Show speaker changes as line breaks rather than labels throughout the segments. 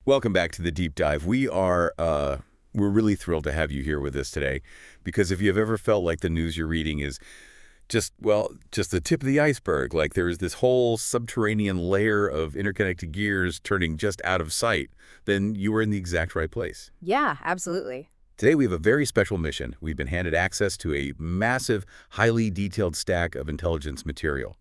Welcome back to the deep dive. We're really thrilled to have you here with us today, because if you've ever felt like the news you're reading is just the tip of the iceberg, like there's this whole subterranean layer of interconnected gears turning just out of sight, then you are in the exact right place.
Yeah, absolutely.
Today we have a very special mission. We've been handed access to a massive, highly detailed stack of intelligence material.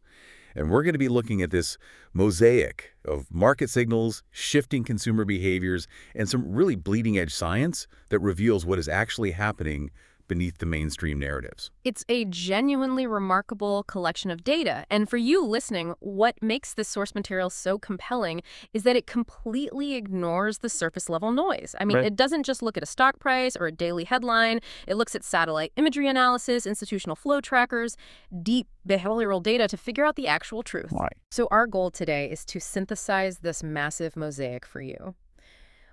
And we're going to be looking at this mosaic of market signals, shifting consumer behaviors, and some really bleeding-edge science that reveals what is actually happening beneath the mainstream narratives.
It's a genuinely remarkable collection of data. And for you listening, what makes this source material so compelling is that it completely ignores the surface level noise. I mean, It doesn't just look at a stock price or a daily headline. It looks at satellite imagery analysis, institutional flow trackers, deep behavioral data to figure out the actual truth.
Right.
So our goal today is to synthesize this massive mosaic for you.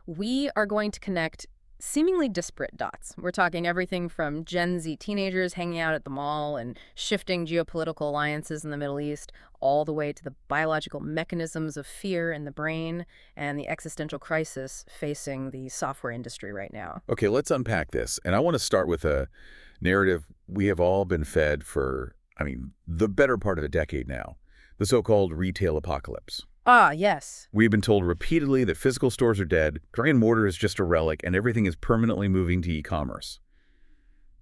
We are going to connect seemingly disparate dots. We're talking everything from Gen Z teenagers hanging out at the mall and shifting geopolitical alliances in the Middle East, all the way to the biological mechanisms of fear in the brain and the existential crisis facing the software industry right now.
Okay, let's unpack this. And I want to start with a narrative we have all been fed for, the better part of a decade now, the so-called retail apocalypse.
Ah, yes.
We've been told repeatedly that physical stores are dead, brick and mortar is just a relic, and everything is permanently moving to e-commerce.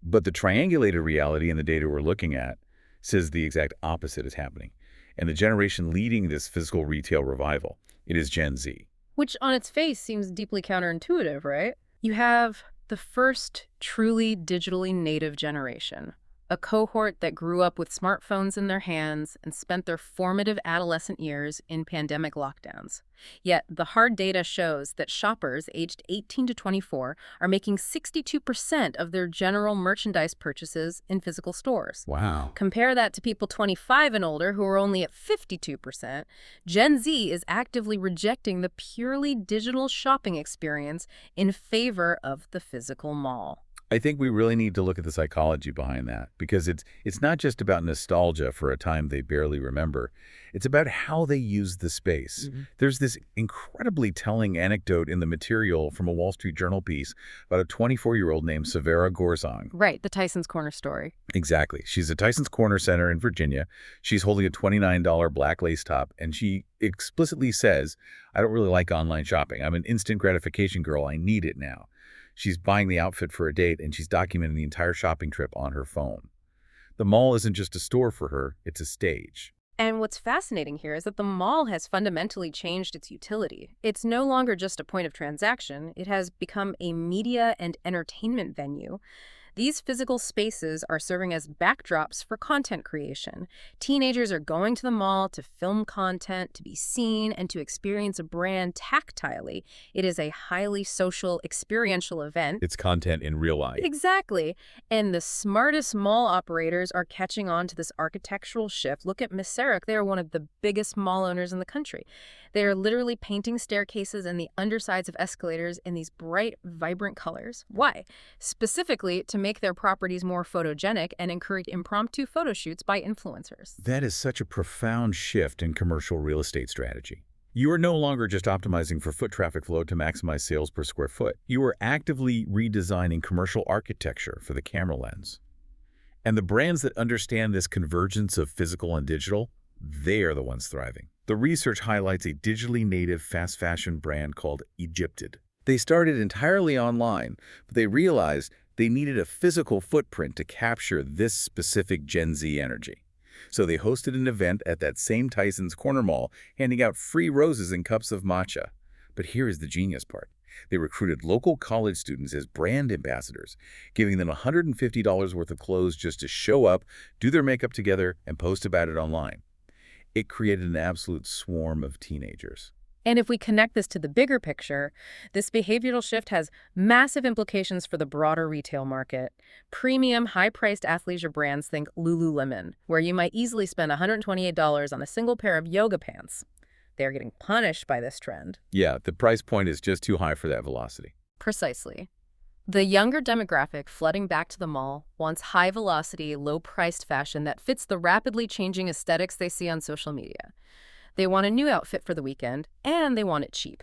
But the triangulated reality in the data we're looking at says the exact opposite is happening. And the generation leading this physical retail revival, it is Gen Z.
Which on its face seems deeply counterintuitive, right? You have the first truly digitally native generation. A cohort that grew up with smartphones in their hands and spent their formative adolescent years in pandemic lockdowns. Yet, the hard data shows that shoppers aged 18 to 24 are making 62% of their general merchandise purchases in physical stores.
Wow.
Compare that to people 25 and older who are only at 52%. Gen Z is actively rejecting the purely digital shopping experience in favor of the physical mall.
I think we really need to look at the psychology behind that, because it's not just about nostalgia for a time they barely remember. It's about how they use the space. There's this incredibly telling anecdote in the material from a Wall Street Journal piece about a 24-year-old named Severa Gorzong.
Right, the Tyson's Corner story.
Exactly. She's at Tyson's Corner Center in Virginia. She's holding a $29 black lace top, and she explicitly says, "I don't really like online shopping. I'm an instant gratification girl. I need it now." She's buying the outfit for a date, and she's documenting the entire shopping trip on her phone. The mall isn't just a store for her, it's a stage.
And what's fascinating here is that the mall has fundamentally changed its utility. It's no longer just a point of transaction. It has become a media and entertainment venue. These physical spaces are serving as backdrops for content creation. Teenagers are going to the mall to film content, to be seen, and to experience a brand tactilely. It is a highly social, experiential event.
It's content in real life.
Exactly. And the smartest mall operators are catching on to this architectural shift. Look at mosaic. They are one of the biggest mall owners in the country. They are literally painting staircases and the undersides of escalators in these bright, vibrant colors. Why? Specifically, to make their properties more photogenic and encourage impromptu photo shoots by influencers.
That is such a profound shift in commercial real estate strategy. You are no longer just optimizing for foot traffic flow to maximize sales per square foot. You are actively redesigning commercial architecture for the camera lens. And the brands that understand this convergence of physical and digital, they are the ones thriving. The research highlights a digitally native fast fashion brand called INTERCEPTED. They started entirely online, but they realized they needed a physical footprint to capture this specific Gen Z energy. So they hosted an event at that same Tyson's Corner Mall, handing out free roses and cups of matcha. But here is the genius part. They recruited local college students as brand ambassadors, giving them $150 worth of clothes just to show up, do their makeup together, and post about it online. It created an absolute swarm of teenagers.
And if we connect this to the bigger picture, this behavioral shift has massive implications for the broader retail market. Premium, high-priced athleisure brands, think Lululemon, where you might easily spend $128 on a single pair of yoga pants. They're getting punished by this trend.
Yeah, the price point is just too high for that velocity.
Precisely. The younger demographic flooding back to the mall wants high-velocity, low-priced fashion that fits the rapidly changing aesthetics they see on social media. They want a new outfit for the weekend, and they want it cheap.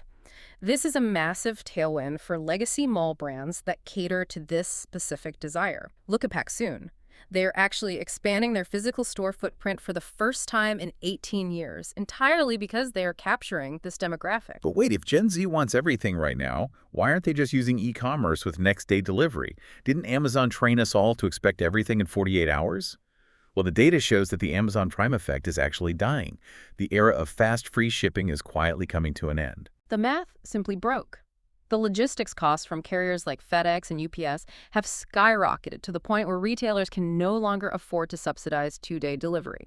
This is a massive tailwind for legacy mall brands that cater to this specific desire. Look at Pacsoon. They're actually expanding their physical store footprint for the first time in 18 years, entirely because they are capturing this demographic.
But wait, if Gen Z wants everything right now, why aren't they just using e-commerce with next-day delivery? Didn't Amazon train us all to expect everything in 48 hours? Well, the data shows that the Amazon Prime effect is actually dying. The era of fast, free shipping is quietly coming to an end.
The math simply broke. The logistics costs from carriers like FedEx and UPS have skyrocketed to the point where retailers can no longer afford to subsidize 2-day delivery.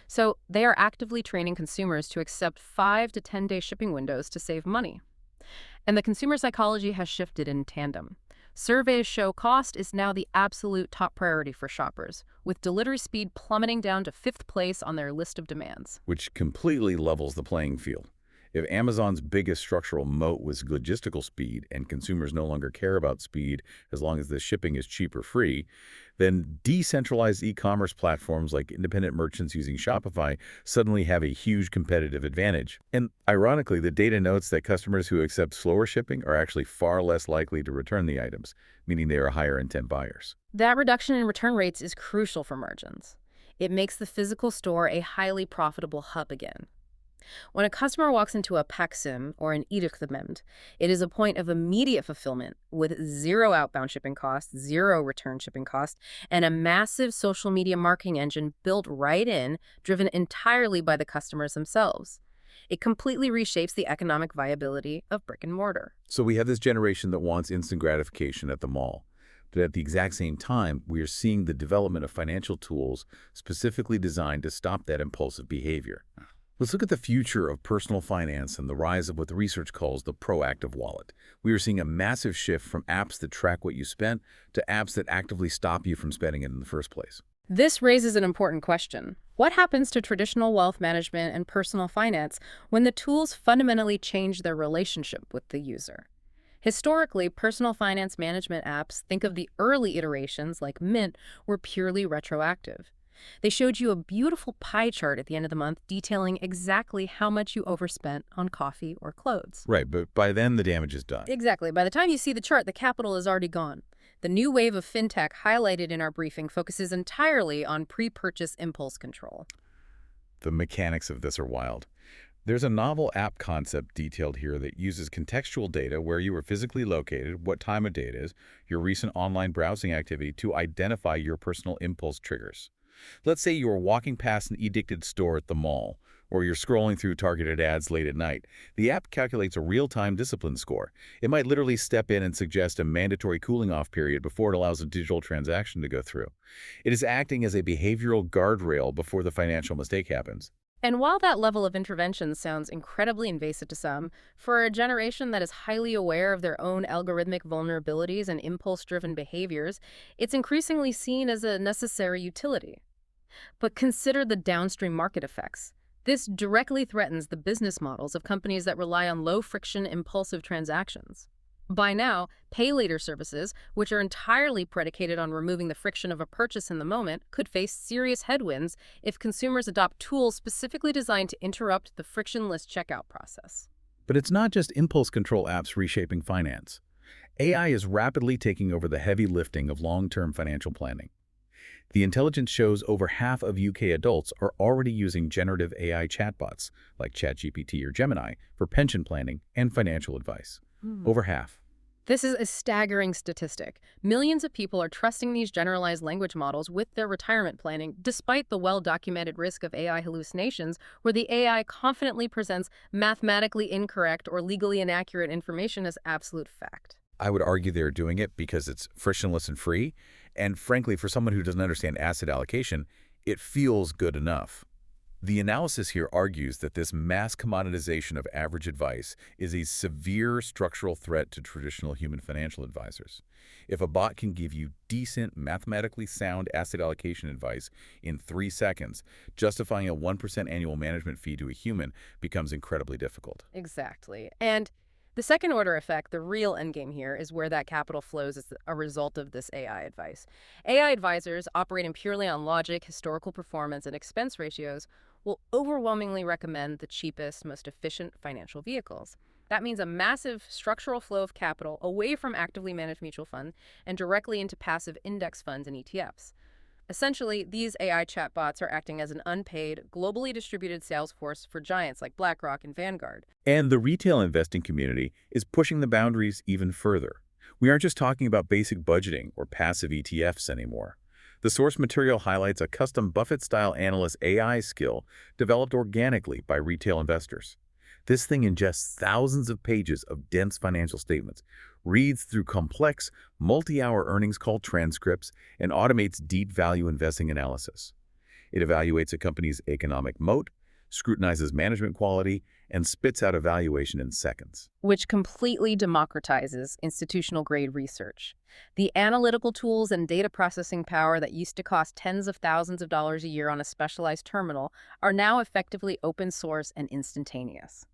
So they are actively training consumers to accept 5 to 10-day shipping windows to save money. And the consumer psychology has shifted in tandem. Surveys show cost is now the absolute top priority for shoppers, with delivery speed plummeting down to 5th place on their list of demands.
Which completely levels the playing field. If Amazon's biggest structural moat was logistical speed and consumers no longer care about speed as long as the shipping is cheap or free, then decentralized e-commerce platforms like independent merchants using Shopify suddenly have a huge competitive advantage. And ironically, the data notes that customers who accept slower shipping are actually far less likely to return the items, meaning they are higher intent buyers.
That reduction in return rates is crucial for margins. It makes the physical store a highly profitable hub again. When a customer walks into a Pacsim or an INTERCEPTED, it is a point of immediate fulfillment with 0 outbound shipping costs, 0 return shipping costs, and a massive social media marketing engine built right in, driven entirely by the customers themselves. It completely reshapes the economic viability of brick and mortar.
So we have this generation that wants instant gratification at the mall. But at the exact same time, we are seeing the development of financial tools specifically designed to stop that impulsive behavior. Let's look at the future of personal finance and the rise of what the research calls the proactive wallet. We are seeing a massive shift from apps that track what you spent to apps that actively stop you from spending it in the first place.
This raises an important question. What happens to traditional wealth management and personal finance when the tools fundamentally change their relationship with the user? Historically, personal finance management apps, think of the early iterations like Mint, were purely retroactive. They showed you a beautiful pie chart at the end of the month detailing exactly how much you overspent on coffee or clothes.
Right, but by then the damage is done.
Exactly. By the time you see the chart, the capital is already gone. The new wave of fintech highlighted in our briefing focuses entirely on pre-purchase impulse control.
The mechanics of this are wild. There's a novel app concept detailed here that uses contextual data where you were physically located, what time of day it is, your recent online browsing activity to identify your personal impulse triggers. Let's say you are walking past an edicted store at the mall, or you're scrolling through targeted ads late at night. The app calculates a real-time discipline score. It might literally step in and suggest a mandatory cooling-off period before it allows a digital transaction to go through. It is acting as a behavioral guardrail before the financial mistake happens.
And while that level of intervention sounds incredibly invasive to some, for a generation that is highly aware of their own algorithmic vulnerabilities and impulse-driven behaviors, it's increasingly seen as a necessary utility. But consider the downstream market effects. This directly threatens the business models of companies that rely on low-friction, impulsive transactions. By now, pay later services, which are entirely predicated on removing the friction of a purchase in the moment, could face serious headwinds if consumers adopt tools specifically designed to interrupt the frictionless checkout process.
But it's not just impulse control apps reshaping finance. AI is rapidly taking over the heavy lifting of long-term financial planning. The intelligence shows over half of UK adults are already using generative AI chatbots, like ChatGPT or Gemini, for pension planning and financial advice. Over half.
This is a staggering statistic. Millions of people are trusting these generalized language models with their retirement planning, despite the well-documented risk of AI hallucinations, where the AI confidently presents mathematically incorrect or legally inaccurate information as absolute fact.
I would argue they're doing it because it's frictionless and free, and frankly, for someone who doesn't understand asset allocation, it feels good enough. The analysis here argues that this mass commoditization of average advice is a severe structural threat to traditional human financial advisors. If a bot can give you decent, mathematically sound asset allocation advice in 3 seconds, justifying a 1% annual management fee to a human becomes incredibly difficult.
Exactly. And the second order effect, the real endgame here, is where that capital flows as a result of this AI advice. AI advisors, operating purely on logic, historical performance, and expense ratios, will overwhelmingly recommend the cheapest, most efficient financial vehicles. That means a massive structural flow of capital away from actively managed mutual funds and directly into passive index funds and ETFs. Essentially, these AI chatbots are acting as an unpaid, globally distributed sales force for giants like BlackRock and Vanguard.
And the retail investing community is pushing the boundaries even further. We aren't just talking about basic budgeting or passive ETFs anymore. The source material highlights a custom Buffett-style analyst AI skill developed organically by retail investors. This thing ingests thousands of pages of dense financial statements, reads through complex, multi-hour earnings call transcripts, and automates deep value investing analysis. It evaluates a company's economic moat, scrutinizes management quality, and spits out a valuation in seconds.
Which completely democratizes institutional-grade research. The analytical tools and data processing power that used to cost tens of thousands of dollars a year on a specialized terminal are now effectively open source and instantaneous.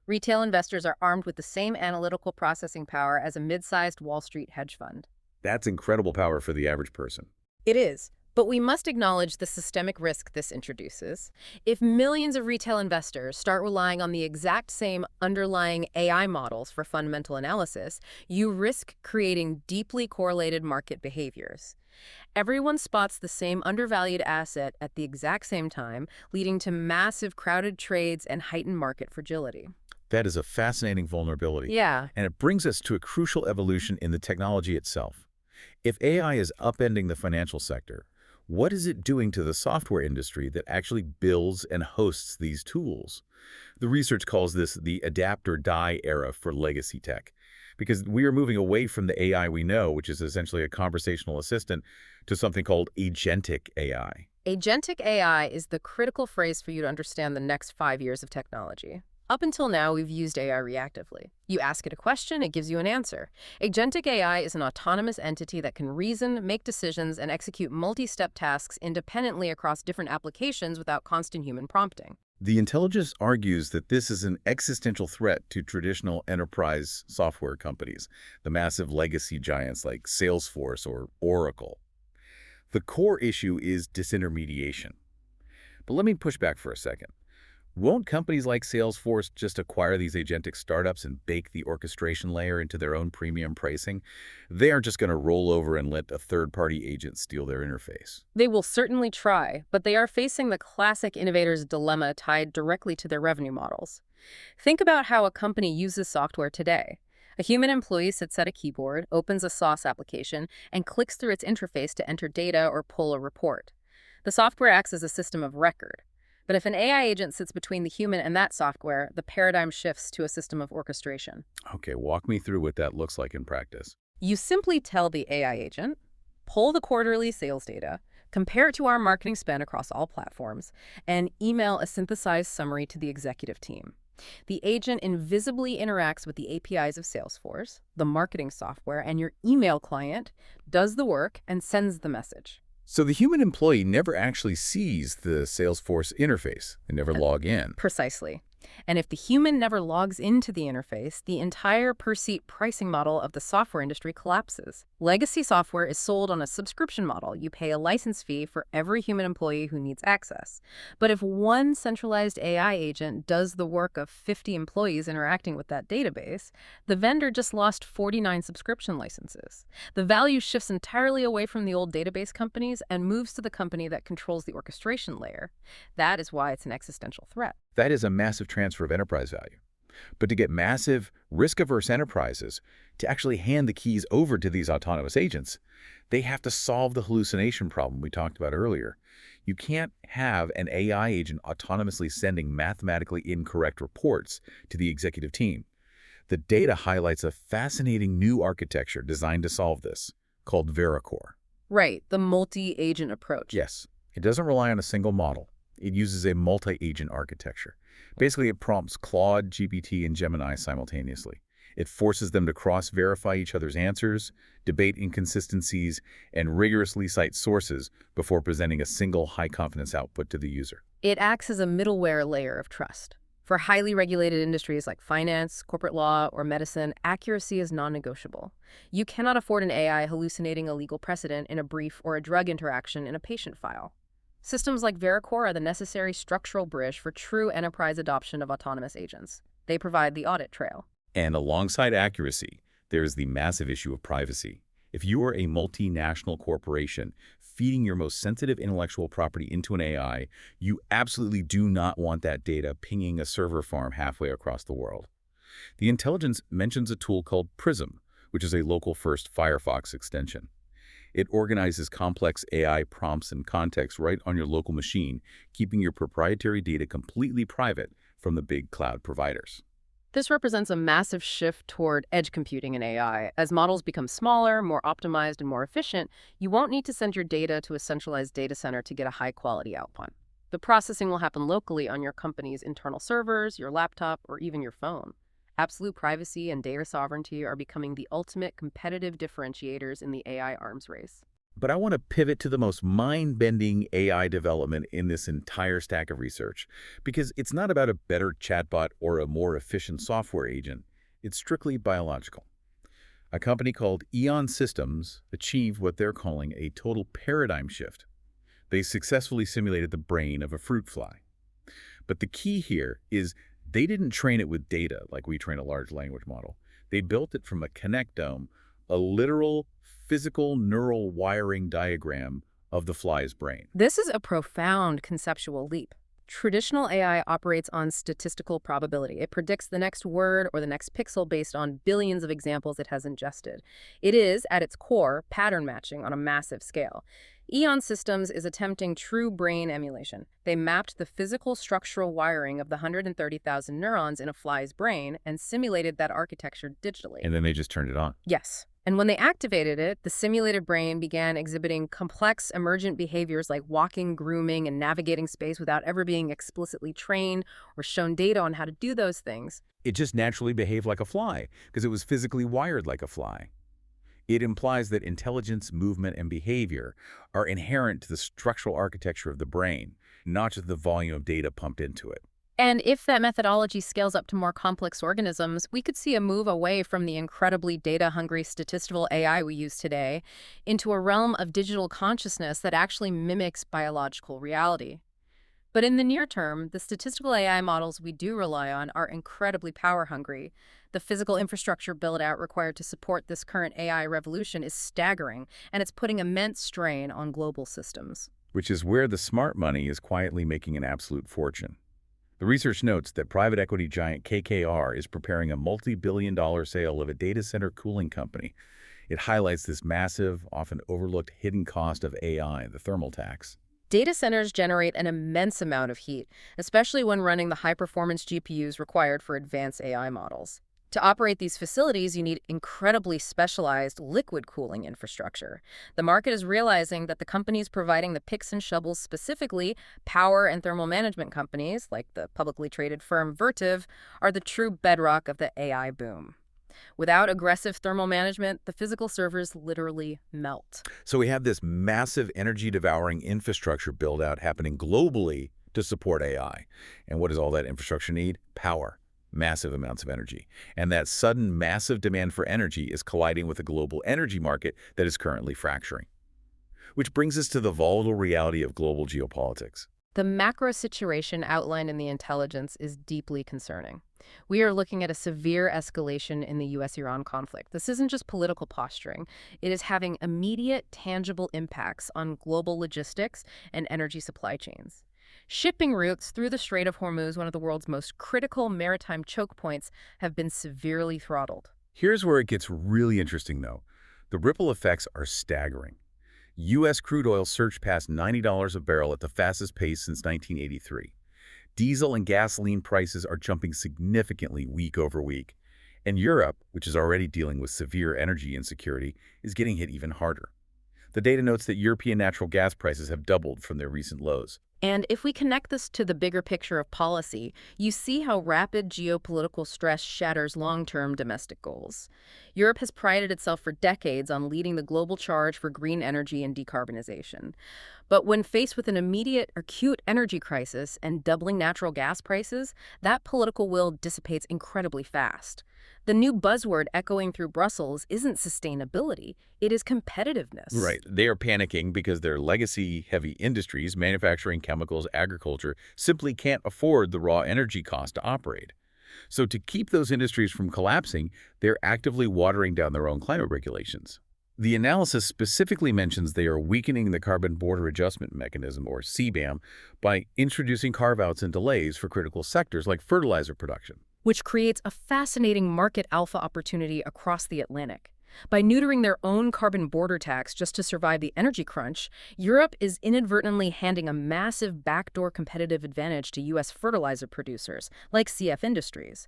Retail investors are armed with the same analytical processing power as a mid-sized Wall Street hedge fund.
That's incredible power for the average person.
It is. But we must acknowledge the systemic risk this introduces. If millions of retail investors start relying on the exact same underlying AI models for fundamental analysis, you risk creating deeply correlated market behaviors. Everyone spots the same undervalued asset at the exact same time, leading to massive crowded trades and heightened market fragility.
That is a fascinating vulnerability.
Yeah.
And it brings us to a crucial evolution in the technology itself. If AI is upending the financial sector, what is it doing to the software industry that actually builds and hosts these tools? The research calls this the adapt or die era for legacy tech, because we are moving away from the AI we know, which is essentially a conversational assistant, to something called agentic AI.
Agentic AI is the critical phrase for you to understand the next 5 years of technology. Up until now, we've used AI reactively. You ask it a question, it gives you an answer. Agentic AI is an autonomous entity that can reason, make decisions, and execute multi-step tasks independently across different applications without constant human prompting.
The intelligence argues that this is an existential threat to traditional enterprise software companies, the massive legacy giants like Salesforce or Oracle. The core issue is disintermediation. But let me push back for a second. Won't companies like Salesforce just acquire these agentic startups and bake the orchestration layer into their own premium pricing? They aren't just going to roll over and let a third-party agent steal their interface.
They will certainly try, but they are facing the classic innovator's dilemma tied directly to their revenue models. Think about how a company uses software today. A human employee sits at a keyboard, opens a SaaS application, and clicks through its interface to enter data or pull a report. The software acts as a system of record. But if an AI agent sits between the human and that software, the paradigm shifts to a system of orchestration.
Okay, walk me through what that looks like in practice.
You simply tell the AI agent, pull the quarterly sales data, compare it to our marketing spend across all platforms, and email a synthesized summary to the executive team. The agent invisibly interacts with the APIs of Salesforce, the marketing software, and your email client, does the work, and sends the message.
So the human employee never actually sees the Salesforce interface and never log in.
Precisely. And if the human never logs into the interface, the entire per-seat pricing model of the software industry collapses. Legacy software is sold on a subscription model. You pay a license fee for every human employee who needs access. But if one centralized AI agent does the work of 50 employees interacting with that database, the vendor just lost 49 subscription licenses. The value shifts entirely away from the old database companies and moves to the company that controls the orchestration layer. That is why it's an existential threat.
That is a massive transfer of enterprise value. But to get massive, risk-averse enterprises to actually hand the keys over to these autonomous agents, they have to solve the hallucination problem we talked about earlier. You can't have an AI agent autonomously sending mathematically incorrect reports to the executive team. The data highlights a fascinating new architecture designed to solve this, called Vericore.
Right, the multi-agent approach.
Yes, it doesn't rely on a single model. It uses a multi-agent architecture. Basically, it prompts Claude, GPT, and Gemini simultaneously. It forces them to cross-verify each other's answers, debate inconsistencies, and rigorously cite sources before presenting a single high-confidence output to the user.
It acts as a middleware layer of trust. For highly regulated industries like finance, corporate law, or medicine, accuracy is non-negotiable. You cannot afford an AI hallucinating a legal precedent in a brief or a drug interaction in a patient file. Systems like Vericore are the necessary structural bridge for true enterprise adoption of autonomous agents. They provide the audit trail.
And alongside accuracy, there is the massive issue of privacy. If you are a multinational corporation feeding your most sensitive intellectual property into an AI, you absolutely do not want that data pinging a server farm halfway across the world. The intelligence mentions a tool called Prism, which is a local-first Firefox extension. It organizes complex AI prompts and context right on your local machine, keeping your proprietary data completely private from the big cloud providers.
This represents a massive shift toward edge computing in AI. As models become smaller, more optimized, and more efficient, you won't need to send your data to a centralized data center to get a high-quality output. The processing will happen locally on your company's internal servers, your laptop, or even your phone. Absolute privacy and data sovereignty are becoming the ultimate competitive differentiators in the AI arms race.
But I want to pivot to the most mind-bending AI development in this entire stack of research, because it's not about a better chatbot or a more efficient software agent. It's strictly biological. A company called Eon Systems achieved what they're calling a total paradigm shift. They successfully simulated the brain of a fruit fly. But the key here is they didn't train it with data like we train a large language model. They built it from a connectome, a literal physical neural wiring diagram of the fly's brain.
This is a profound conceptual leap. Traditional AI operates on statistical probability. It predicts the next word or the next pixel based on billions of examples it has ingested. It is, at its core, pattern matching on a massive scale. Eon Systems is attempting true brain emulation. They mapped the physical structural wiring of the 130,000 neurons in a fly's brain and simulated that architecture digitally.
And then they just turned it on.
Yes. And when they activated it, the simulated brain began exhibiting complex emergent behaviors like walking, grooming, and navigating space without ever being explicitly trained or shown data on how to do those things.
It just naturally behaved like a fly because it was physically wired like a fly. It implies that intelligence, movement, and behavior are inherent to the structural architecture of the brain, not just the volume of data pumped into it.
And if that methodology scales up to more complex organisms, we could see a move away from the incredibly data-hungry statistical AI we use today into a realm of digital consciousness that actually mimics biological reality. But in the near term, the statistical AI models we do rely on are incredibly power-hungry. The physical infrastructure build-out required to support this current AI revolution is staggering, and it's putting immense strain on global systems.
Which is where the smart money is quietly making an absolute fortune. The research notes that private equity giant KKR is preparing a multi-billion-dollar sale of a data center cooling company. It highlights this massive, often overlooked hidden cost of AI, the thermal tax.
Data centers generate an immense amount of heat, especially when running the high-performance GPUs required for advanced AI models. To operate these facilities, you need incredibly specialized liquid cooling infrastructure. The market is realizing that the companies providing the picks and shovels, specifically power and thermal management companies, like the publicly traded firm Vertiv, are the true bedrock of the AI boom. Without aggressive thermal management, the physical servers literally melt.
So we have this massive energy-devouring infrastructure build-out happening globally to support AI. And what does all that infrastructure need? Power. Massive amounts of energy. And that sudden massive demand for energy is colliding with a global energy market that is currently fracturing. Which brings us to the volatile reality of global geopolitics.
The macro situation outlined in the intelligence is deeply concerning. We are looking at a severe escalation in the U.S.-Iran conflict. This isn't just political posturing. It is having immediate, tangible impacts on global logistics and energy supply chains. Shipping routes through the Strait of Hormuz, one of the world's most critical maritime choke points, have been severely throttled.
Here's where it gets really interesting, though. The ripple effects are staggering. U.S. crude oil surged past $90 a barrel at the fastest pace since 1983. Diesel and gasoline prices are jumping significantly week over week. And Europe, which is already dealing with severe energy insecurity, is getting hit even harder. The data notes that European natural gas prices have doubled from their recent lows.
And if we connect this to the bigger picture of policy, you see how rapid geopolitical stress shatters long-term domestic goals. Europe has prided itself for decades on leading the global charge for green energy and decarbonization. But when faced with an immediate, acute energy crisis and doubling natural gas prices, that political will dissipates incredibly fast. The new buzzword echoing through Brussels isn't sustainability, it is competitiveness.
Right. They are panicking because their legacy-heavy industries, manufacturing, chemicals, agriculture, simply can't afford the raw energy cost to operate. So to keep those industries from collapsing, they're actively watering down their own climate regulations. The analysis specifically mentions they are weakening the Carbon Border Adjustment Mechanism, or CBAM, by introducing carve-outs and delays for critical sectors like fertilizer production.
Which creates a fascinating market alpha opportunity across the Atlantic. By neutering their own carbon border tax just to survive the energy crunch, Europe is inadvertently handing a massive backdoor competitive advantage to U.S. fertilizer producers, like CF Industries.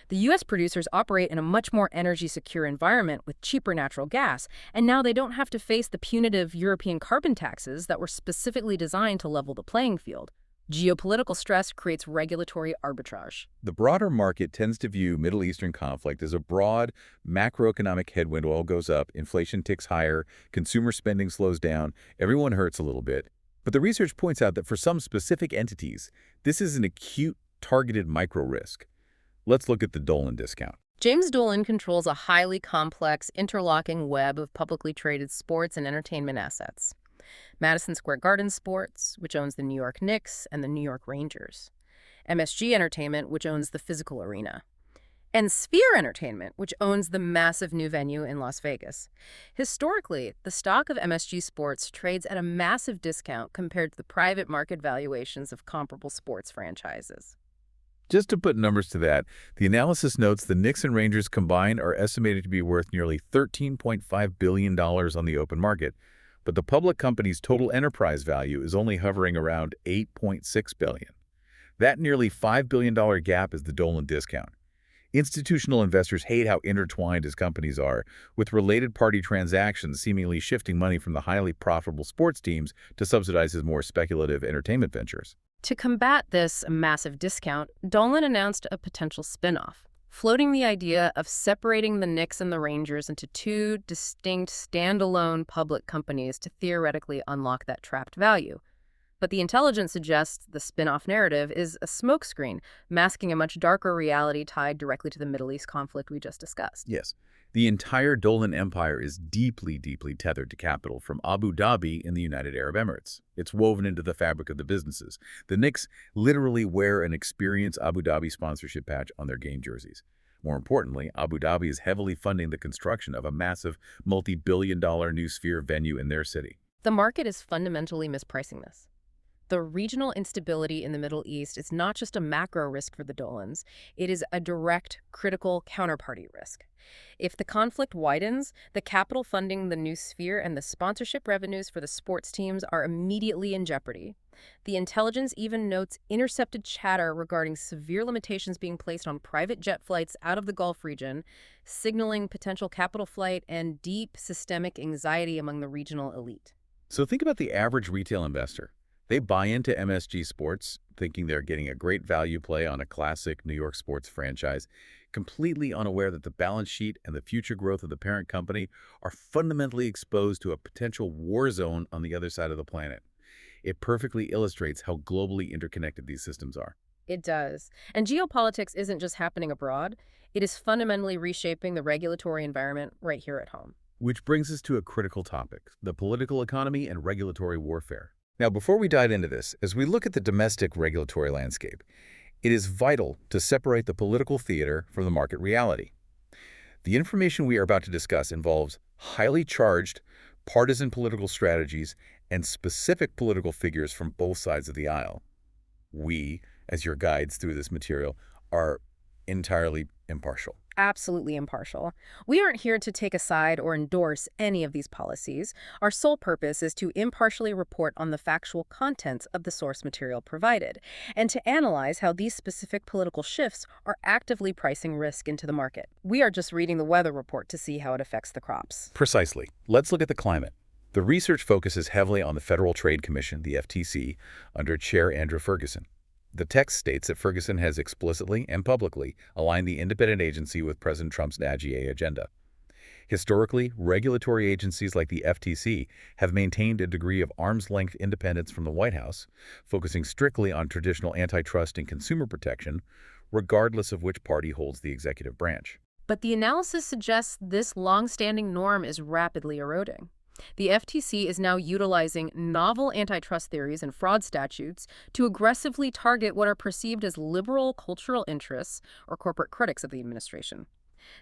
The U.S. producers operate in a much more energy-secure environment with cheaper natural gas, and now they don't have to face the punitive European carbon taxes that were specifically designed to level the playing field. Geopolitical stress creates regulatory arbitrage.
The broader market tends to view Middle Eastern conflict as a broad macroeconomic headwind. Oil goes up, inflation ticks higher, consumer spending slows down, everyone hurts a little bit. But the research points out that for some specific entities, this is an acute, targeted micro-risk. Let's look at the Dolan discount.
James Dolan controls a highly complex, interlocking web of publicly traded sports and entertainment assets. Madison Square Garden Sports, which owns the New York Knicks and the New York Rangers. MSG Entertainment, which owns the physical arena. And Sphere Entertainment, which owns the massive new venue in Las Vegas. Historically, the stock of MSG Sports trades at a massive discount compared to the private market valuations of comparable sports franchises.
Just to put numbers to that, the analysis notes the Knicks and Rangers combined are estimated to be worth nearly $13.5 billion on the open market, but the public company's total enterprise value is only hovering around $8.6 billion. That nearly $5 billion gap is the Dolan discount. Institutional investors hate how intertwined his companies are, with related party transactions seemingly shifting money from the highly profitable sports teams to subsidize his more speculative entertainment ventures.
To combat this massive discount, Dolan announced a potential spin-off, floating the idea of separating the Knicks and the Rangers into two distinct, standalone public companies to theoretically unlock that trapped value. But the intelligence suggests the spin-off narrative is a smokescreen, masking a much darker reality tied directly to the Middle East conflict we just discussed.
Yes, the entire Dolan empire is deeply, deeply tethered to capital from Abu Dhabi in the United Arab Emirates. It's woven into the fabric of the businesses. The Knicks literally wear an Experience Abu Dhabi sponsorship patch on their game jerseys. More importantly, Abu Dhabi is heavily funding the construction of a massive multi-billion-dollar new Sphere venue in their city.
The market is fundamentally mispricing this. The regional instability in the Middle East is not just a macro risk for the Dolans, it is a direct, critical counterparty risk. If the conflict widens, the capital funding the new Sphere and the sponsorship revenues for the sports teams are immediately in jeopardy. The intelligence even notes intercepted chatter regarding severe limitations being placed on private jet flights out of the Gulf region, signaling potential capital flight and deep systemic anxiety among the regional elite.
So think about the average retail investor. They buy into MSG Sports, thinking they're getting a great value play on a classic New York sports franchise, completely unaware that the balance sheet and the future growth of the parent company are fundamentally exposed to a potential war zone on the other side of the planet. It perfectly illustrates how globally interconnected these systems are.
It does. And geopolitics isn't just happening abroad. It is fundamentally reshaping the regulatory environment right here at home.
Which brings us to a critical topic, the political economy and regulatory warfare. Now, before we dive into this, as we look at the domestic regulatory landscape, it is vital to separate the political theater from the market reality. The information we are about to discuss involves highly charged, partisan political strategies and specific political figures from both sides of the aisle. We, as your guides through this material, are entirely impartial.
Absolutely impartial. We aren't here to take a side or endorse any of these policies. Our sole purpose is to impartially report on the factual contents of the source material provided, and to analyze how these specific political shifts are actively pricing risk into the market. We are just reading the weather report to see how it affects the crops.
Precisely. Let's look at the climate. The research focuses heavily on the Federal Trade Commission, the FTC, under Chair Andrew Ferguson. The text states that Ferguson has explicitly and publicly aligned the independent agency with President Trump's AGA agenda. Historically, regulatory agencies like the FTC have maintained a degree of arm's-length independence from the White House, focusing strictly on traditional antitrust and consumer protection, regardless of which party holds the executive branch.
But the analysis suggests this long-standing norm is rapidly eroding. The FTC is now utilizing novel antitrust theories and fraud statutes to aggressively target what are perceived as liberal cultural interests or corporate critics of the administration.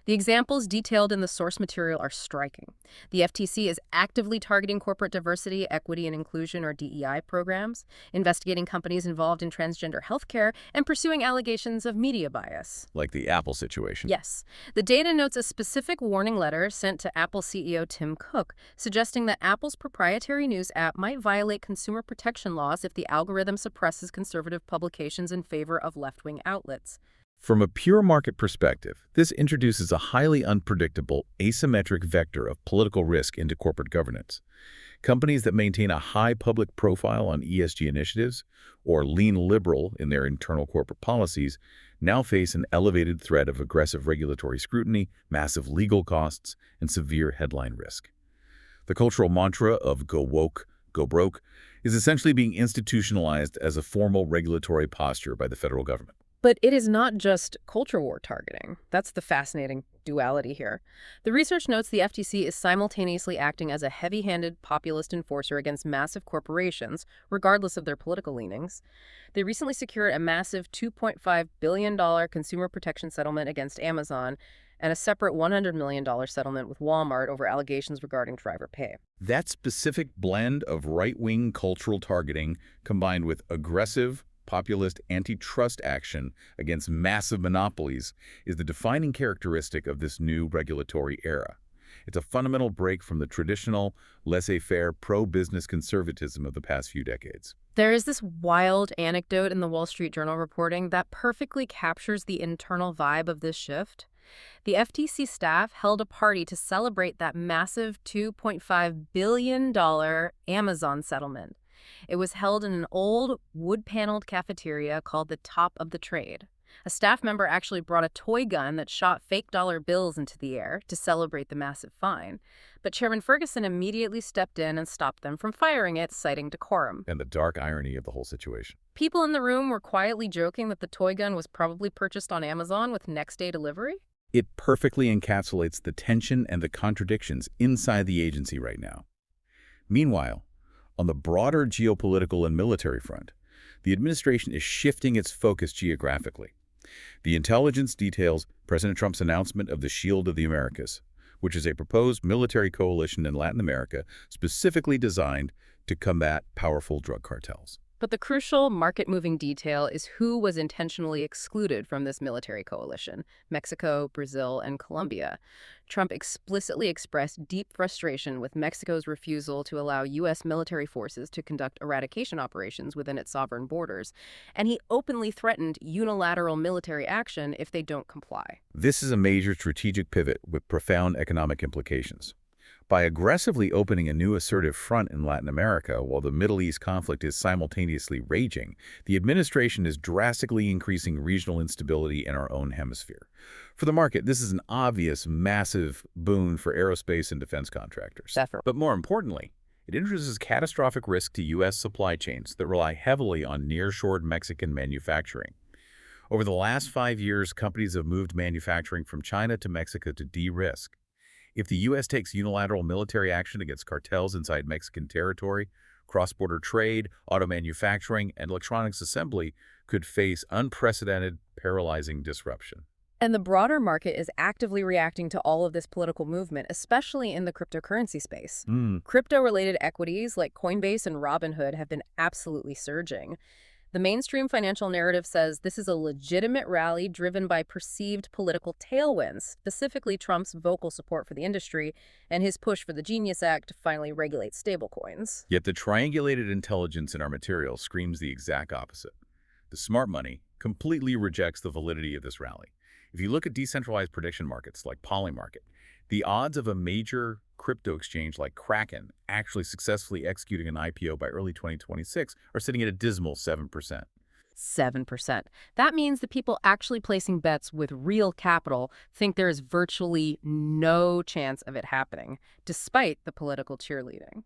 The examples detailed in the source material are striking. The FTC is actively targeting corporate diversity, equity, and inclusion, or DEI programs, investigating companies involved in transgender healthcare, and pursuing allegations of media bias.
Like the Apple situation.
Yes. The data notes a specific warning letter sent to Apple CEO Tim Cook, suggesting that Apple's proprietary news app might violate consumer protection laws if the algorithm suppresses conservative publications in favor of left-wing outlets.
From a pure market perspective, this introduces a highly unpredictable, asymmetric vector of political risk into corporate governance. Companies that maintain a high public profile on ESG initiatives or lean liberal in their internal corporate policies now face an elevated threat of aggressive regulatory scrutiny, massive legal costs, and severe headline risk. The cultural mantra of "go woke, go broke" is essentially being institutionalized as a formal regulatory posture by the federal government.
But it is not just culture war targeting. That's the fascinating duality here. The research notes the FTC is simultaneously acting as a heavy-handed populist enforcer against massive corporations, regardless of their political leanings. They recently secured a massive $2.5 billion consumer protection settlement against Amazon and a separate $100 million settlement with Walmart over allegations regarding driver pay.
That specific blend of right-wing cultural targeting combined with aggressive, populist antitrust action against massive monopolies is the defining characteristic of this new regulatory era. It's a fundamental break from the traditional, laissez-faire, pro-business conservatism of the past few decades.
There is this wild anecdote in the Wall Street Journal reporting that perfectly captures the internal vibe of this shift. The FTC staff held a party to celebrate that massive $2.5 billion Amazon settlement. It was held in an old, wood-paneled cafeteria called the Top of the Trade. A staff member actually brought a toy gun that shot fake dollar bills into the air to celebrate the massive fine. But Chairman Ferguson immediately stepped in and stopped them from firing it, citing decorum.
And the dark irony of the whole situation.
People in the room were quietly joking that the toy gun was probably purchased on Amazon with next-day delivery.
It perfectly encapsulates the tension and the contradictions inside the agency right now. Meanwhile, on the broader geopolitical and military front, the administration is shifting its focus geographically. The intelligence details President Trump's announcement of the Shield of the Americas, which is a proposed military coalition in Latin America specifically designed to combat powerful drug cartels.
But the crucial market-moving detail is who was intentionally excluded from this military coalition: Mexico, Brazil, and Colombia. Trump explicitly expressed deep frustration with Mexico's refusal to allow U.S. military forces to conduct eradication operations within its sovereign borders, and he openly threatened unilateral military action if they don't comply.
This is a major strategic pivot with profound economic implications. By aggressively opening a new assertive front in Latin America while the Middle East conflict is simultaneously raging, the administration is drastically increasing regional instability in our own hemisphere. For the market, this is an obvious, massive boon for aerospace and defense contractors.
Definitely.
But more importantly, it introduces catastrophic risk to U.S. supply chains that rely heavily on nearshored Mexican manufacturing. Over the last 5 years, companies have moved manufacturing from China to Mexico to de-risk. If the U.S. takes unilateral military action against cartels inside Mexican territory, cross-border trade, auto manufacturing, and electronics assembly could face unprecedented, paralyzing disruption.
And the broader market is actively reacting to all of this political movement, especially in the cryptocurrency space. Crypto-related equities like Coinbase and Robinhood have been absolutely surging. The mainstream financial narrative says this is a legitimate rally driven by perceived political tailwinds, specifically Trump's vocal support for the industry and his push for the Genius Act to finally regulate stablecoins.
Yet the triangulated intelligence in our material screams the exact opposite. The smart money completely rejects the validity of this rally. If you look at decentralized prediction markets like Polymarket, the odds of a major crypto exchange like Kraken actually successfully executing an IPO by early 2026 are sitting at a dismal 7%.
7%. That means the people actually placing bets with real capital think there is virtually no chance of it happening, despite the political cheerleading.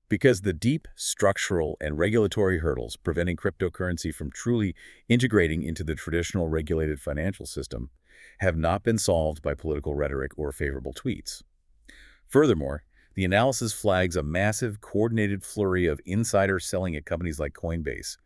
Because the deep structural and regulatory hurdles preventing cryptocurrency from truly integrating into the traditional regulated financial system have not been solved by political rhetoric or favorable tweets. Furthermore, The analysis flags a massive, coordinated flurry of insiders selling at companies like Coinbase.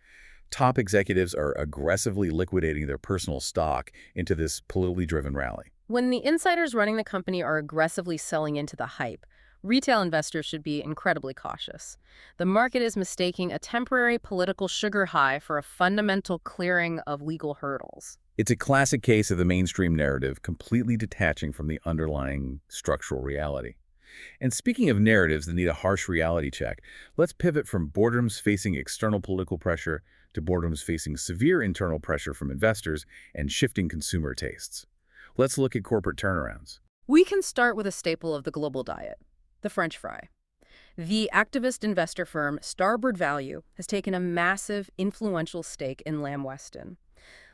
Top executives are aggressively liquidating their personal stock into this politically driven rally.
When the insiders running the company are aggressively selling into the hype, retail investors should be incredibly cautious. The market is mistaking a temporary political sugar high for a fundamental clearing of legal hurdles.
It's a classic case of the mainstream narrative completely detaching from the underlying structural reality. And speaking of narratives that need a harsh reality check, let's pivot from boardrooms facing external political pressure to boardrooms facing severe internal pressure from investors and shifting consumer tastes. Let's look at corporate turnarounds.
We can start with a staple of the global diet, the French fry. The activist investor firm Starboard Value has taken a massive, influential stake in Lamb Weston.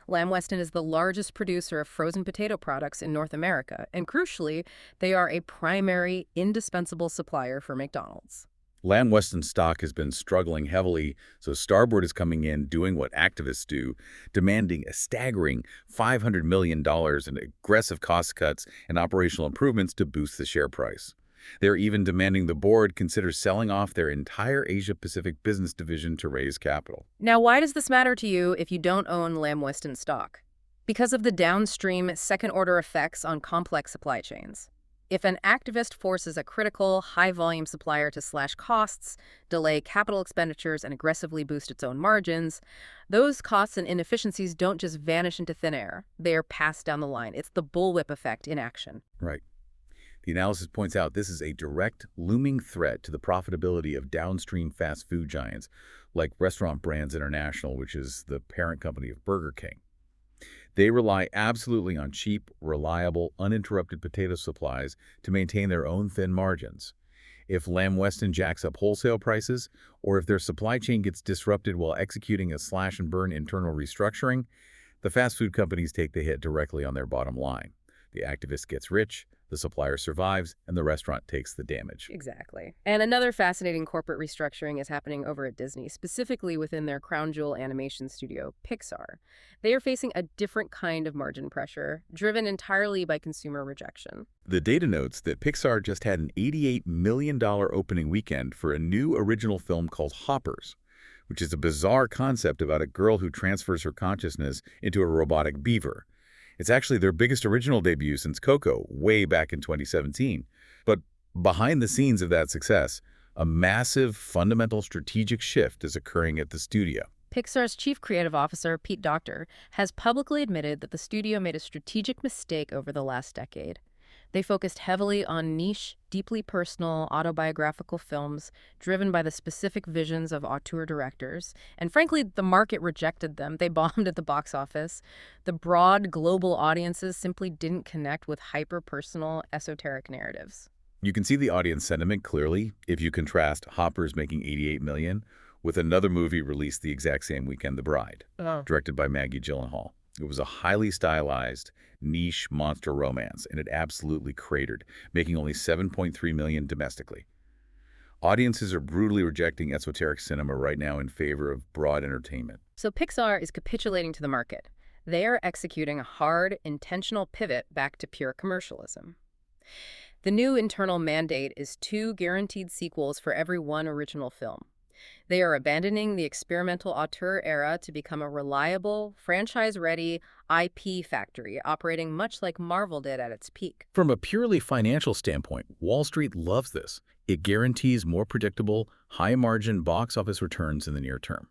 Lamb Weston is the largest producer of frozen potato products in North America, and crucially, they are a primary, indispensable supplier for McDonald's.
Lamb Weston stock has been struggling heavily, so Starboard is coming in doing what activists do, demanding a staggering $500 million in aggressive cost cuts and operational improvements to boost the share price. They're even demanding the board consider selling off their entire Asia-Pacific business division to raise capital.
Now, why does this matter to you if you don't own Lamb Weston stock? Because of the downstream second-order effects on complex supply chains. If an activist forces a critical, high-volume supplier to slash costs, delay capital expenditures, and aggressively boost its own margins, those costs and inefficiencies don't just vanish into thin air. They are passed down the line. It's the bullwhip effect in action.
Right. The analysis points out this is a direct, looming threat to the profitability of downstream fast food giants like Restaurant Brands International, which is the parent company of Burger King. They rely absolutely on cheap, reliable, uninterrupted potato supplies to maintain their own thin margins. If Lamb Weston jacks up wholesale prices, or if their supply chain gets disrupted while executing a slash-and-burn internal restructuring, the fast food companies take the hit directly on their bottom line. The activist gets rich, the supplier survives, and the restaurant takes the damage.
Exactly. And another fascinating corporate restructuring is happening over at Disney, specifically within their crown jewel animation studio, Pixar. They are facing a different kind of margin pressure, driven entirely by consumer rejection.
The data notes that Pixar just had an $88 million opening weekend for a new original film called Hoppers, which is a bizarre concept about a girl who transfers her consciousness into a robotic beaver. It's actually their biggest original debut since Coco, way back in 2017. But behind the scenes of that success, a massive, fundamental strategic shift is occurring at the studio.
Pixar's chief creative officer, Pete Docter, has publicly admitted that the studio made a strategic mistake over the last decade. They focused heavily on niche, deeply personal, autobiographical films driven by the specific visions of auteur directors. And frankly, the market rejected them. They bombed at the box office. The broad, global audiences simply didn't connect with hyper-personal, esoteric narratives.
You can see the audience sentiment clearly if you contrast Hoppers making $88 million with another movie released the exact same weekend, The Bride, directed by Maggie Gyllenhaal. It was a highly stylized, niche monster romance, and it absolutely cratered, making only $7.3 million domestically. Audiences are brutally rejecting esoteric cinema right now in favor of broad entertainment.
So Pixar is capitulating to the market. They are executing a hard, intentional pivot back to pure commercialism. The new internal mandate is 2 guaranteed sequels for every 1 original film. They are abandoning the experimental auteur era to become a reliable, franchise-ready IP factory operating much like Marvel did at its peak.
From a purely financial standpoint, Wall Street loves this. It guarantees more predictable, high-margin box office returns in the near term.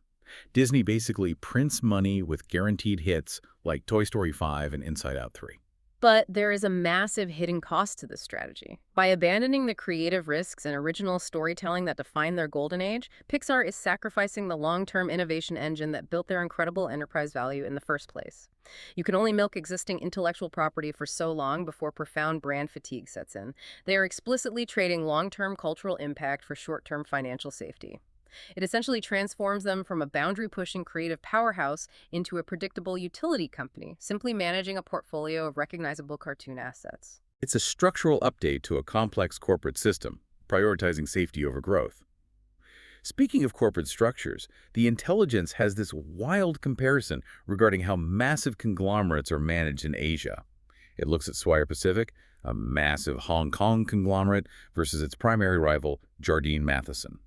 Disney basically prints money with guaranteed hits like Toy Story 5 and Inside Out 3.
But there is a massive hidden cost to this strategy. By abandoning the creative risks and original storytelling that define their golden age, Pixar is sacrificing the long-term innovation engine that built their incredible enterprise value in the first place. You can only milk existing intellectual property for so long before profound brand fatigue sets in. They are explicitly trading long-term cultural impact for short-term financial safety. It essentially transforms them from a boundary-pushing creative powerhouse into a predictable utility company, simply managing a portfolio of recognizable cartoon assets.
It's a structural update to a complex corporate system, prioritizing safety over growth. Speaking of corporate structures, the intelligence has this wild comparison regarding how massive conglomerates are managed in Asia. It looks at Swire Pacific, a massive Hong Kong conglomerate, versus its primary rival, Jardine Matheson.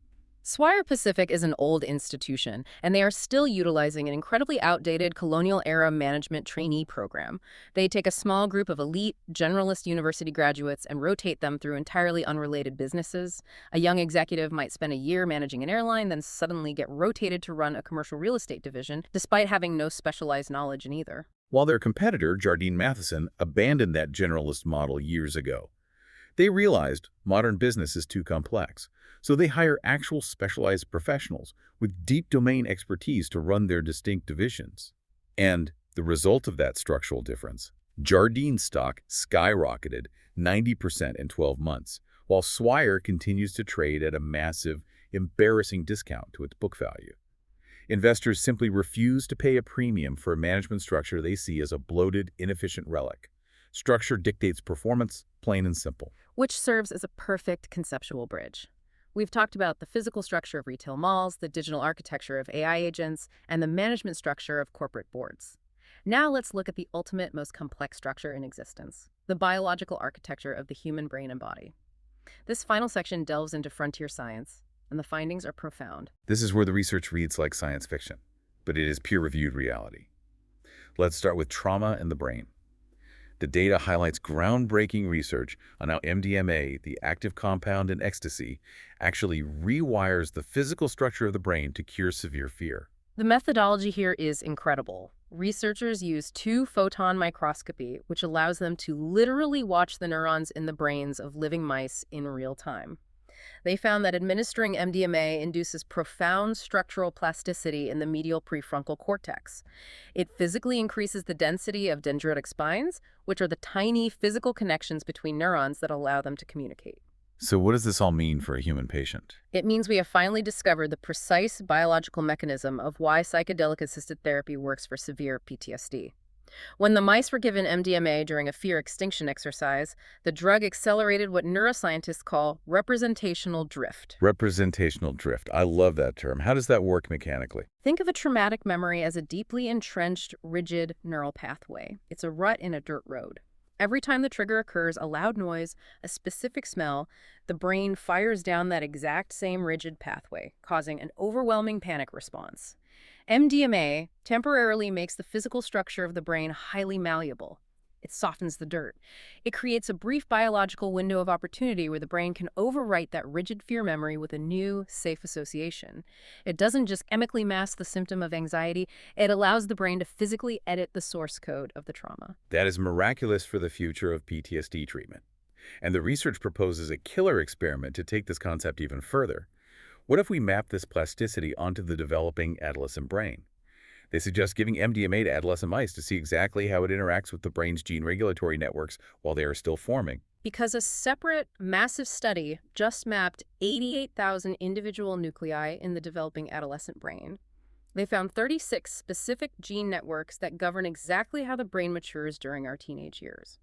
Swire Pacific is an old institution, and they are still utilizing an incredibly outdated colonial-era management trainee program. They take a small group of elite, generalist university graduates and rotate them through entirely unrelated businesses. A young executive might spend a year managing an airline, then suddenly get rotated to run a commercial real estate division, despite having no specialized knowledge in either.
While their competitor, Jardine Matheson, abandoned that generalist model years ago. They realized modern business is too complex, so they hire actual specialized professionals with deep domain expertise to run their distinct divisions. And the result of that structural difference, Jardine's stock skyrocketed 90% in 12 months, while Swire continues to trade at a massive, embarrassing discount to its book value. Investors simply refuse to pay a premium for a management structure they see as a bloated, inefficient relic. Structure dictates performance, plain and simple.
Which serves as a perfect conceptual bridge. We've talked about the physical structure of retail malls, the digital architecture of AI agents, and the management structure of corporate boards. Now let's look at the ultimate, most complex structure in existence, the biological architecture of the human brain and body. This final section delves into frontier science, and the findings are profound.
This is where the research reads like science fiction, but it is peer-reviewed reality. Let's start with trauma and the brain. The data highlights groundbreaking research on how MDMA, the active compound in ecstasy, actually rewires the physical structure of the brain to cure severe fear.
The methodology here is incredible. Researchers use two-photon microscopy, which allows them to literally watch the neurons in the brains of living mice in real time. They found that administering MDMA induces profound structural plasticity in the medial prefrontal cortex. It physically increases the density of dendritic spines, which are the tiny physical connections between neurons that allow them to communicate.
So what does this all mean for a human patient?
It means we have finally discovered the precise biological mechanism of why psychedelic-assisted therapy works for severe PTSD. When the mice were given MDMA during a fear extinction exercise, the drug accelerated what neuroscientists call representational drift.
Representational drift. I love that term. How does that work mechanically?
Think of a traumatic memory as a deeply entrenched, rigid neural pathway. It's a rut in a dirt road. Every time the trigger occurs, a loud noise, a specific smell, the brain fires down that exact same rigid pathway, causing an overwhelming panic response. MDMA temporarily makes the physical structure of the brain highly malleable. It softens the dirt. It creates a brief biological window of opportunity where the brain can overwrite that rigid fear memory with a new, safe association. It doesn't just chemically mask the symptom of anxiety, it allows the brain to physically edit the source code of the trauma.
That is miraculous for the future of PTSD treatment. And the research proposes a killer experiment to take this concept even further. What if we map this plasticity onto the developing adolescent brain? They suggest giving MDMA to adolescent mice to see exactly how it interacts with the brain's gene regulatory networks while they are still forming.
Because a separate, massive study just mapped 88,000 individual nuclei in the developing adolescent brain. They found 36 specific gene networks that govern exactly how the brain matures during our teenage years.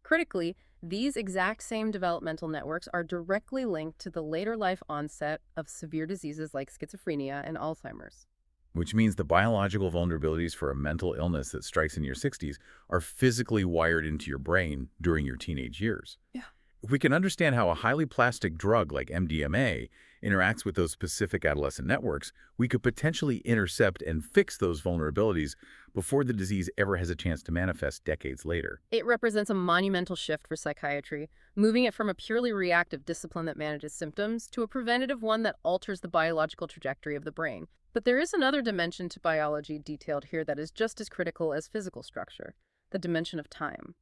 Critically, these exact same developmental networks are directly linked to the later life onset of severe diseases like schizophrenia and Alzheimer's.
Which means the biological vulnerabilities for a mental illness that strikes in your 60s are physically wired into your brain during your teenage years.
Yeah.
If we can understand how a highly plastic drug like MDMA interacts with those specific adolescent networks, we could potentially intercept and fix those vulnerabilities before the disease ever has a chance to manifest decades later.
It represents a monumental shift for psychiatry, moving it from a purely reactive discipline that manages symptoms to a preventative one that alters the biological trajectory of the brain. But there is another dimension to biology detailed here that is just as critical as physical structure, the dimension of time.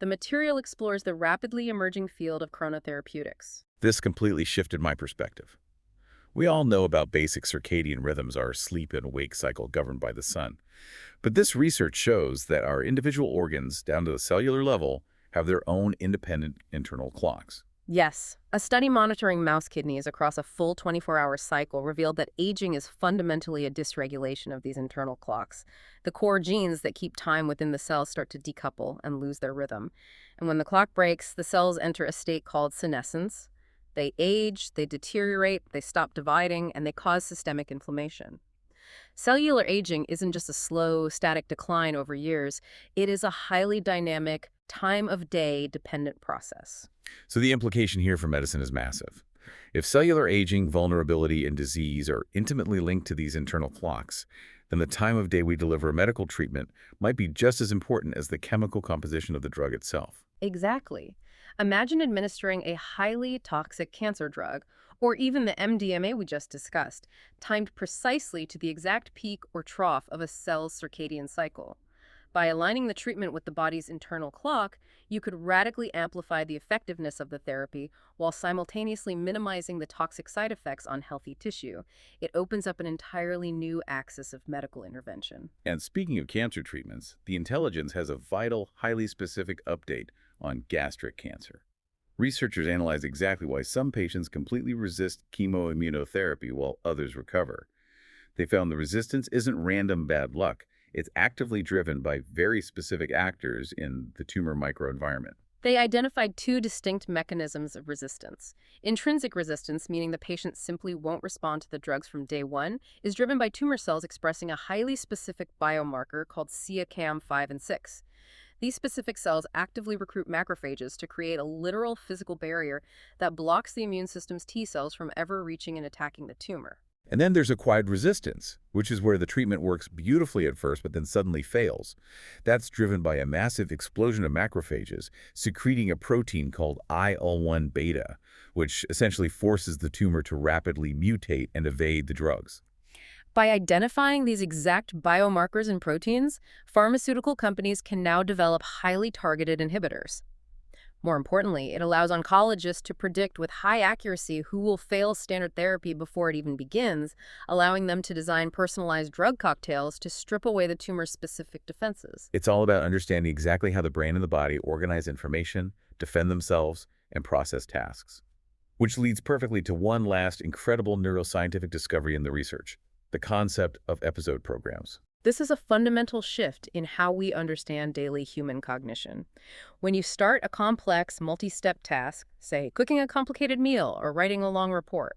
The material explores the rapidly emerging field of chronotherapeutics.
This completely shifted my perspective. We all know about basic circadian rhythms, our sleep and wake cycle governed by the sun. But this research shows that our individual organs, down to the cellular level, have their own independent internal clocks.
Yes, a study monitoring mouse kidneys across a full 24-hour cycle revealed that aging is fundamentally a dysregulation of these internal clocks. The core genes that keep time within the cells start to decouple and lose their rhythm. And when the clock breaks, the cells enter a state called senescence. They age, they deteriorate, they stop dividing, and they cause systemic inflammation. Cellular aging isn't just a slow, static decline over years. It is a highly dynamic, time-of-day dependent process.
So the implication here for medicine is massive. If cellular aging, vulnerability, and disease are intimately linked to these internal clocks, then the time of day we deliver a medical treatment might be just as important as the chemical composition of the drug itself.
Exactly. Imagine administering a highly toxic cancer drug, or even the MDMA we just discussed, timed precisely to the exact peak or trough of a cell's circadian cycle. By aligning the treatment with the body's internal clock, you could radically amplify the effectiveness of the therapy while simultaneously minimizing the toxic side effects on healthy tissue. It opens up an entirely new axis of medical intervention.
And speaking of cancer treatments, the intelligence has a vital, highly specific update on gastric cancer. Researchers analyze exactly why some patients completely resist chemoimmunotherapy while others recover. They found the resistance isn't random bad luck. It's actively driven by very specific actors in the tumor microenvironment.
They identified two distinct mechanisms of resistance. Intrinsic resistance, meaning the patient simply won't respond to the drugs from day one, is driven by tumor cells expressing a highly specific biomarker called CEACAM5 and 6. These specific cells actively recruit macrophages to create a literal physical barrier that blocks the immune system's T cells from ever reaching and attacking the tumor.
And then there's acquired resistance, which is where the treatment works beautifully at first but then suddenly fails. That's driven by a massive explosion of macrophages secreting a protein called IL-1 beta, which essentially forces the tumor to rapidly mutate and evade the drugs.
By identifying these exact biomarkers and proteins, pharmaceutical companies can now develop highly targeted inhibitors. More importantly, it allows oncologists to predict with high accuracy who will fail standard therapy before it even begins, allowing them to design personalized drug cocktails to strip away the tumor's specific defenses.
It's all about understanding exactly how the brain and the body organize information, defend themselves, and process tasks. Which leads perfectly to one last incredible neuroscientific discovery in the research: the concept of episode programs.
This is a fundamental shift in how we understand daily human cognition. When you start a complex, multi-step task, say cooking a complicated meal or writing a long report,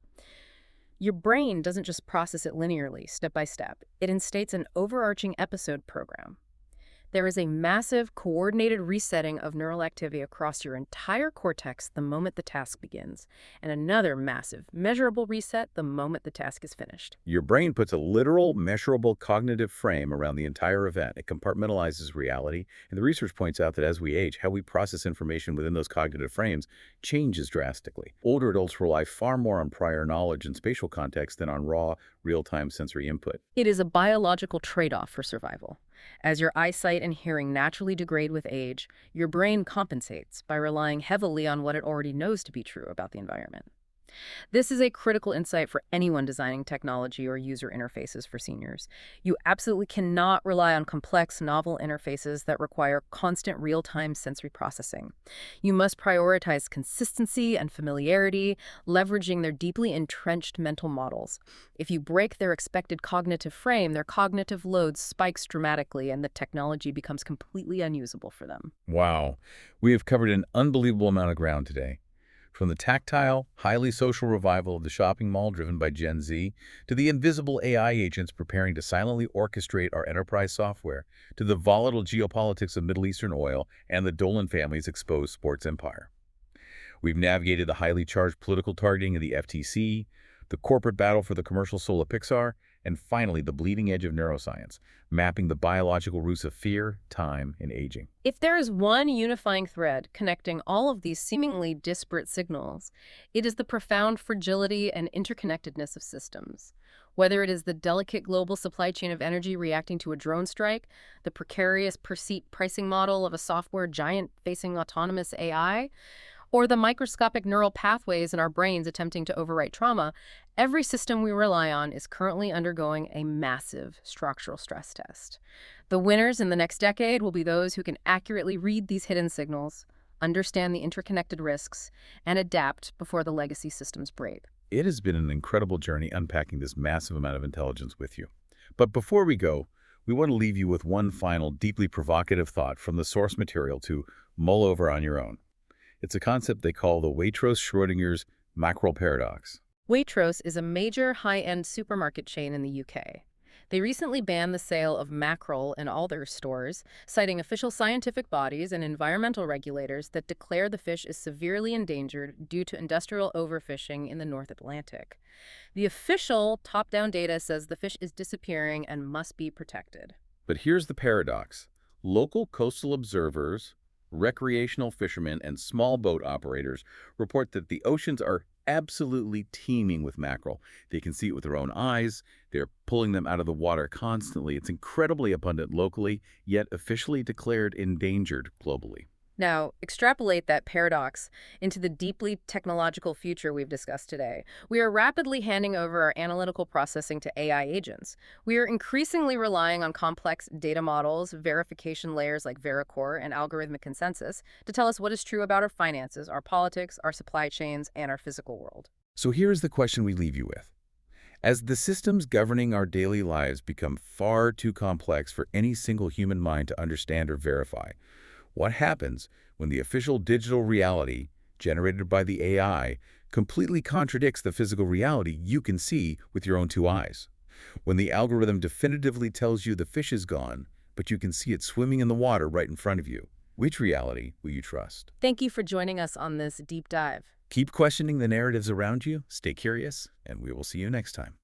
your brain doesn't just process it linearly, step by step. It instates an overarching episode program. There is a massive, coordinated resetting of neural activity across your entire cortex the moment the task begins, and another massive, measurable reset the moment the task is finished.
Your brain puts a literal, measurable cognitive frame around the entire event. It compartmentalizes reality, and the research points out that as we age, how we process information within those cognitive frames changes drastically. Older adults rely far more on prior knowledge and spatial context than on raw, real-time sensory input.
It is a biological trade-off for survival. As your eyesight and hearing naturally degrade with age, your brain compensates by relying heavily on what it already knows to be true about the environment. This is a critical insight for anyone designing technology or user interfaces for seniors. You absolutely cannot rely on complex, novel interfaces that require constant real-time sensory processing. You must prioritize consistency and familiarity, leveraging their deeply entrenched mental models. If you break their expected cognitive frame, their cognitive load spikes dramatically and the technology becomes completely unusable for them.
Wow. We have covered an unbelievable amount of ground today. From the tactile, highly social revival of the shopping mall driven by Gen Z, to the invisible AI agents preparing to silently orchestrate our enterprise software, to the volatile geopolitics of Middle Eastern oil and the Dolan family's exposed sports empire. We've navigated the highly charged political targeting of the FTC, the corporate battle for the commercial soul of Pixar, and finally the bleeding edge of neuroscience, mapping the biological roots of fear, time, and aging.
If there is one unifying thread connecting all of these seemingly disparate signals, it is the profound fragility and interconnectedness of systems. Whether it is the delicate global supply chain of energy reacting to a drone strike, the precarious per-seat pricing model of a software giant facing autonomous AI, or the microscopic neural pathways in our brains attempting to overwrite trauma, every system we rely on is currently undergoing a massive structural stress test. The winners in the next decade will be those who can accurately read these hidden signals, understand the interconnected risks, and adapt before the legacy systems break.
It has been an incredible journey unpacking this massive amount of intelligence with you. But before we go, we want to leave you with one final, deeply provocative thought from the source material to mull over on your own. It's a concept they call the Waitrose-Schrodinger's Mackerel Paradox.
Waitrose is a major high-end supermarket chain in the UK. They recently banned the sale of mackerel in all their stores, citing official scientific bodies and environmental regulators that declare the fish is severely endangered due to industrial overfishing in the North Atlantic. The official top-down data says the fish is disappearing and must be protected.
But here's the paradox. Local coastal observers, recreational fishermen, and small boat operators report that the oceans are absolutely teeming with mackerel. They can see it with their own eyes. They're pulling them out of the water constantly. It's incredibly abundant locally, yet officially declared endangered globally.
Now, extrapolate that paradox into the deeply technological future we've discussed today. We are rapidly handing over our analytical processing to AI agents. We are increasingly relying on complex data models, verification layers like Vericore, and algorithmic consensus to tell us what is true about our finances, our politics, our supply chains, and our physical world.
So here's the question we leave you with. As the systems governing our daily lives become far too complex for any single human mind to understand or verify, what happens when the official digital reality, generated by the AI, completely contradicts the physical reality you can see with your own two eyes? When the algorithm definitively tells you the fish is gone, but you can see it swimming in the water right in front of you, which reality will you trust?
Thank you for joining us on this deep dive.
Keep questioning the narratives around you, stay curious, and we will see you next time.